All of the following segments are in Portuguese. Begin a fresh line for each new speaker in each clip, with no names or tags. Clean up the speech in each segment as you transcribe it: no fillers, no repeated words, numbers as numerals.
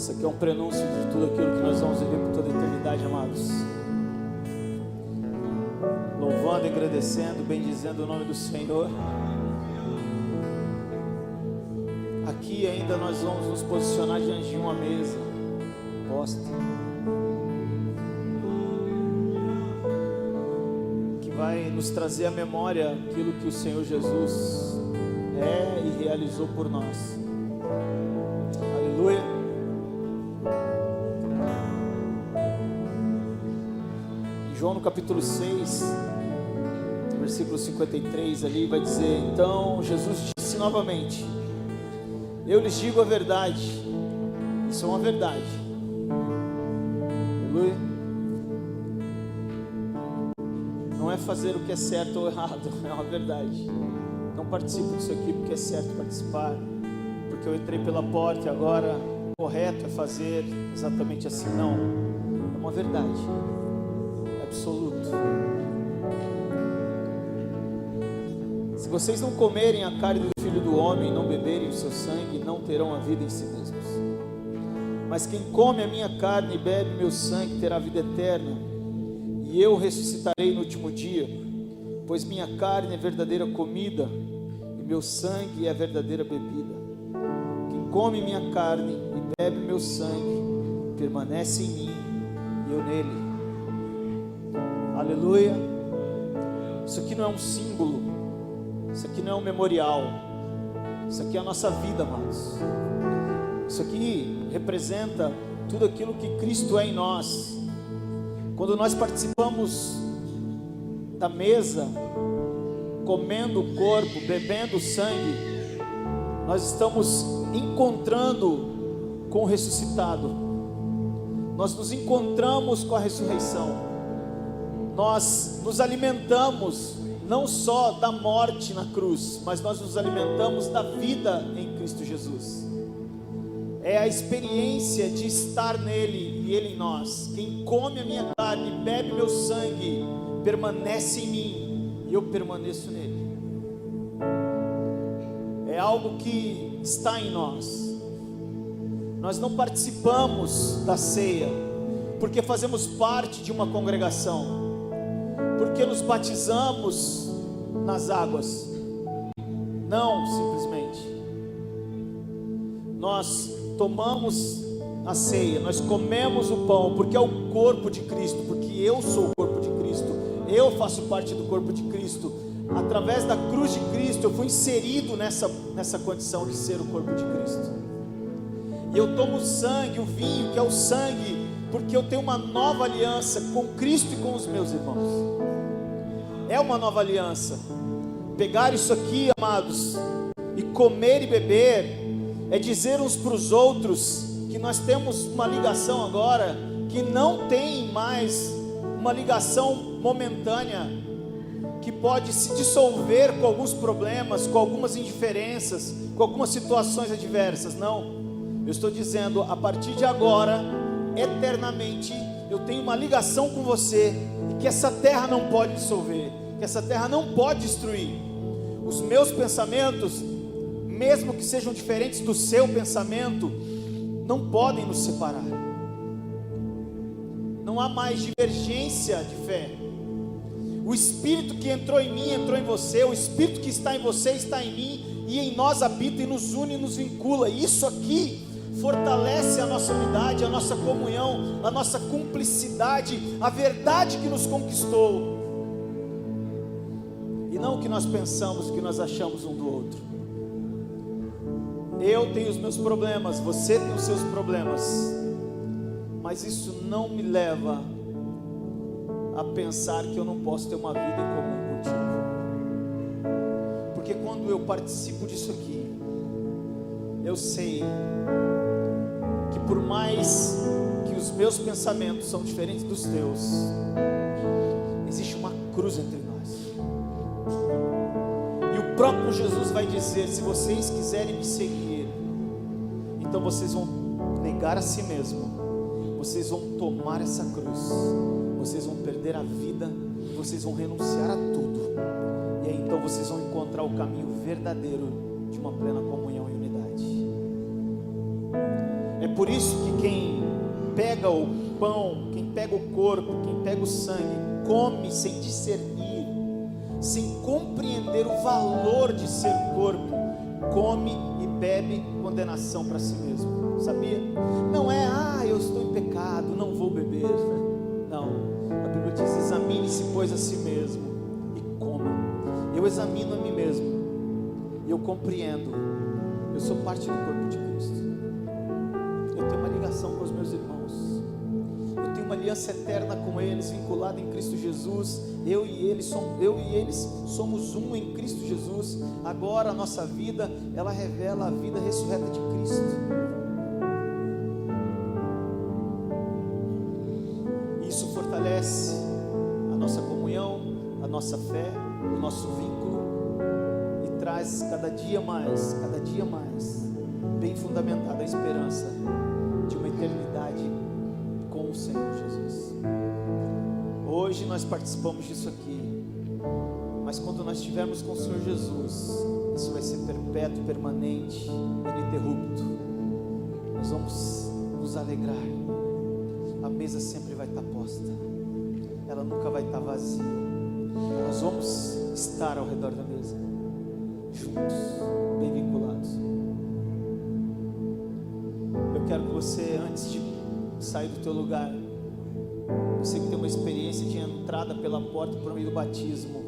Isso aqui é um prenúncio de tudo aquilo que nós vamos viver por toda a eternidade, amados. Louvando, agradecendo, bendizendo o nome do Senhor. Aqui ainda nós vamos nos posicionar diante de uma mesa posta, que vai nos trazer à memória aquilo que o Senhor Jesus é e realizou por nós. Aleluia. Em João no capítulo 6, versículo 53 ali vai dizer: então Jesus disse novamente: eu lhes digo a verdade. Isso é uma verdade. Aleluia. Não é fazer o que é certo ou errado, é uma verdade. Não participo disso aqui porque é certo participar, porque eu entrei pela porta e agora o correto é fazer exatamente assim. Não, é uma verdade, é absoluto. Se vocês não comerem a carne do Filho do Homem e não beberem o seu sangue, não terão a vida em si mesmos. Mas quem come a minha carne e bebe meu sangue terá a vida eterna, e eu ressuscitarei no último dia, pois minha carne é verdadeira comida e meu sangue é a verdadeira bebida. Quem come minha carne e bebe meu sangue permanece em mim e eu nele. Aleluia. Isso aqui não é um símbolo, isso aqui não é um memorial, isso aqui é a nossa vida, amados. Isso aqui representa tudo aquilo que Cristo é em nós. Quando nós participamos da mesa, comendo o corpo, bebendo o sangue, nós estamos encontrando com o ressuscitado, nós nos encontramos com a ressurreição, nós nos alimentamos não só da morte na cruz, mas nós nos alimentamos da vida em Cristo Jesus. É a experiência de estar nele e ele em nós. Quem come a minha carne e bebe meu sangue permanece em mim e eu permaneço nele. É algo que está em nós. Nós não participamos da ceia porque fazemos parte de uma congregação, porque nos batizamos nas águas. Não, simplesmente. Nós tomamos a ceia, nós comemos o pão, porque é o corpo de Cristo, porque eu sou o corpo de Cristo, eu faço parte do corpo de Cristo. Através da cruz de Cristo, eu fui inserido nessa condição de ser o corpo de Cristo. E eu tomo o sangue, o vinho, que é o sangue, porque eu tenho uma nova aliança com Cristo e com os meus irmãos. É uma nova aliança. Pegar isso aqui, amados, e comer e beber, é dizer uns para os outros que nós temos uma ligação agora, que não tem mais uma ligação momentânea, que pode se dissolver com alguns problemas, com algumas indiferenças, com algumas situações adversas. Não, eu estou dizendo, a partir de agora, eternamente, eu tenho uma ligação com você, e que essa terra não pode dissolver, que essa terra não pode destruir. Os meus pensamentos, mesmo que sejam diferentes do seu pensamento, não podem nos separar. Não há mais divergência de fé. O Espírito que entrou em mim, entrou em você. O Espírito que está em você, está em mim, e em nós habita e nos une e nos vincula. Isso aqui fortalece a nossa unidade, a nossa comunhão, a nossa cumplicidade, a verdade que nos conquistou, e não o que nós pensamos, o que nós achamos um do outro. Eu tenho os meus problemas, você tem os seus problemas, mas isso não me leva a pensar que eu não posso ter uma vida em comum contigo, porque quando eu participo disso aqui, eu sei que por mais que os meus pensamentos são diferentes dos teus, existe uma cruz entre nós. E o próprio Jesus vai dizer: se vocês quiserem me seguir, então vocês vão negar a si mesmo, vocês vão tomar essa cruz, vocês vão perder a vida, vocês vão renunciar a tudo, e aí então vocês vão encontrar o caminho verdadeiro de uma plena comunhão e unidade. É por isso que quem pega o pão, quem pega o corpo, quem pega o sangue, come sem discernir, sem compreender o valor de ser corpo, come e bebe condenação para si mesmo. Sabia? Não é, eu estou em pecado, não vou beber. Não, a Bíblia diz: examine-se, pois, a si mesmo e coma. Eu examino a mim mesmo e eu compreendo, eu sou parte do corpo de Cristo. Eu tenho uma ligação com os meus irmãos, eu tenho uma aliança eterna com eles, vinculada em Cristo Jesus. Eu e eles somos um em Cristo Jesus. Agora a nossa vida, ela revela a vida ressurreta de Cristo. Isso fortalece a nossa comunhão, a nossa fé, o nosso vínculo, e traz cada dia mais, bem fundamentada a esperança de uma eternidade com o Senhor Jesus. Hoje nós participamos disso aqui, mas quando nós estivermos com o Senhor Jesus, isso vai ser perpétuo, permanente, ininterrupto. Nós vamos nos alegrar, a mesa sempre vai estar posta, ela nunca vai estar vazia. Nós vamos estar ao redor da mesa, juntos, bem vinculados. Eu quero que você, antes de sair do teu lugar, você que tem uma experiência de entrada pela porta por meio do batismo,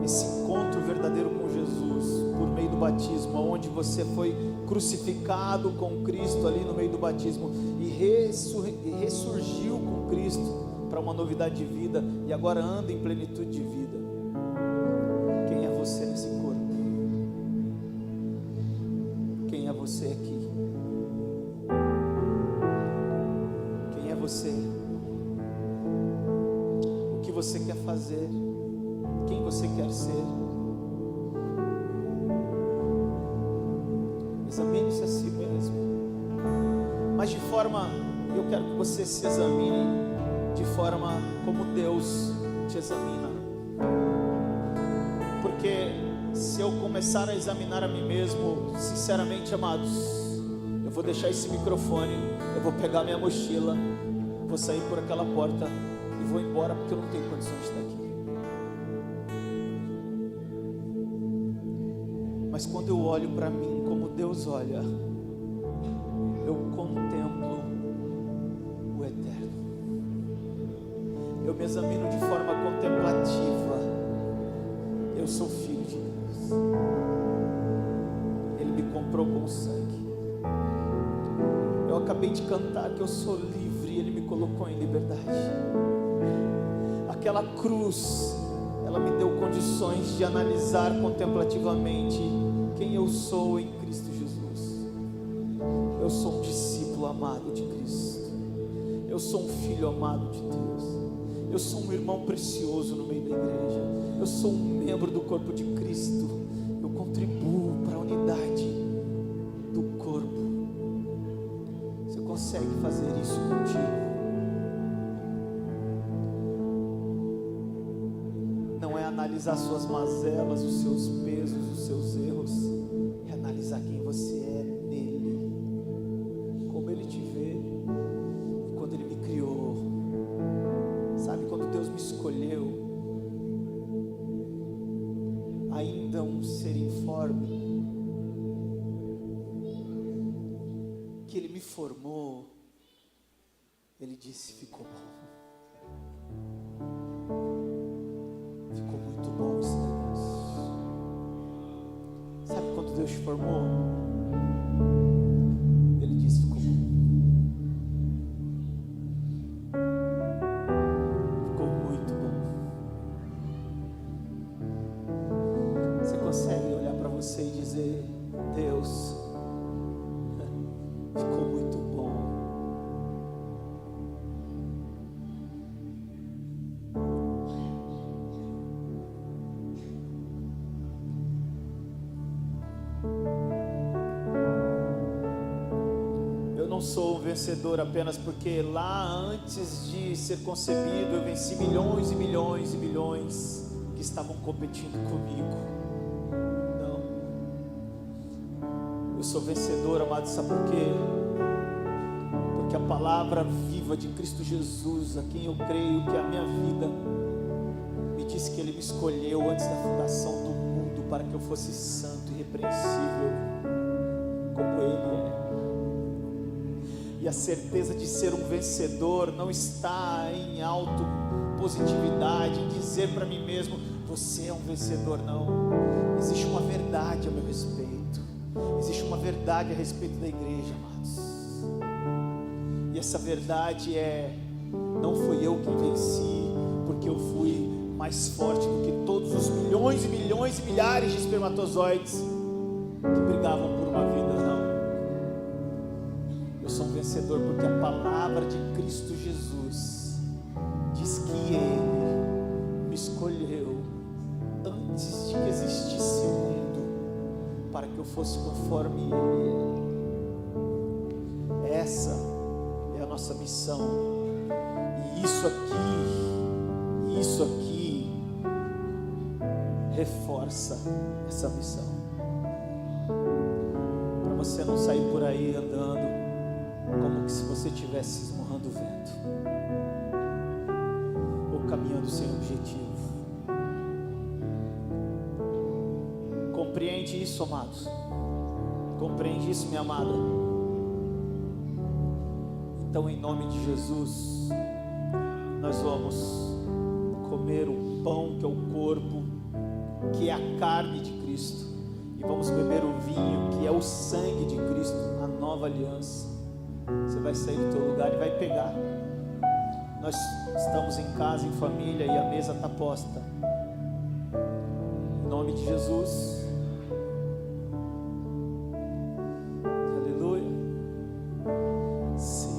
esse encontro verdadeiro com Jesus por meio do batismo, onde você foi crucificado com Cristo ali no meio do batismo e ressurgiu com Cristo para uma novidade de vida, e agora anda em plenitude de vida. Quem é você nesse corpo? Quem é você aqui? Quem é você? O que você quer fazer? Quem você quer ser? Examine-se a si mesmo, mas de forma, eu quero que você se examine de forma como Deus te examina, porque se eu começar a examinar a mim mesmo, sinceramente, amados, eu vou deixar esse microfone, eu vou pegar minha mochila, vou sair por aquela porta e vou embora, porque eu não tenho condição de estar aqui. Mas quando eu olho para mim como Deus olha, eu contemplo o eterno. Eu me examino de forma contemplativa. Eu sou filho de Deus. Ele me comprou com sangue. Eu acabei de cantar que eu sou livre e Ele me colocou em liberdade. Aquela cruz, ela me deu condições de analisar contemplativamente quem eu sou em Cristo Jesus. Eu sou um discípulo amado de Cristo. Eu sou um filho amado de Deus. Eu sou um irmão precioso no meio da igreja. Eu sou um membro do corpo de Cristo. Eu contribuo para a unidade do corpo. Você consegue fazer isso contigo? Não é analisar suas mazelas, os seus pesos, os seus erros. É analisar quem você é nele, como Ele te vê, quando Ele me criou. Sabe, quando Deus me escolheu, ainda um ser informe, que Ele me formou, Ele disse: ficou bom. Ficou muito bom esse negócio. Sabe quando Deus te formou? Ele disse: ficou bom. Ficou muito bom. Você consegue olhar para você e dizer: Deus, ficou muito bom. Não sou um vencedor apenas porque lá antes de ser concebido eu venci milhões e milhões e milhões que estavam competindo comigo. Não, eu sou vencedor, amado, sabe por quê? porque a palavra viva de Cristo Jesus, a quem eu creio que é a minha vida, me disse que Ele me escolheu antes da fundação do mundo para que eu fosse santo e irrepreensível como Ele é. E a certeza de ser um vencedor não está em autopositividade, em dizer para mim mesmo, você é um vencedor, não. Existe uma verdade a meu respeito, existe uma verdade a respeito da igreja, amados. E essa verdade é, não fui eu quem venci, porque eu fui mais forte do que todos os milhões e milhões e milhares de espermatozoides que brigavam por uma vida, não. Eu sou um vencedor porque a palavra de Cristo Jesus diz que Ele me escolheu antes de que existisse o mundo, para que eu fosse conforme Ele é. Essa é a nossa missão. E isso aqui reforça essa missão. Para você não sair por aí andando como que se você estivesse esmurrando o vento, ou caminhando sem objetivo. Compreende isso, amados? Compreende isso, minha amada? Então, em nome de Jesus, nós vamos comer o pão que é o corpo, que é a carne de Cristo, e vamos beber o vinho que é o sangue de Cristo, a nova aliança. Você vai sair do teu lugar e vai pegar. Nós estamos em casa, em família, e a mesa está posta. Em nome de Jesus. Aleluia. Seja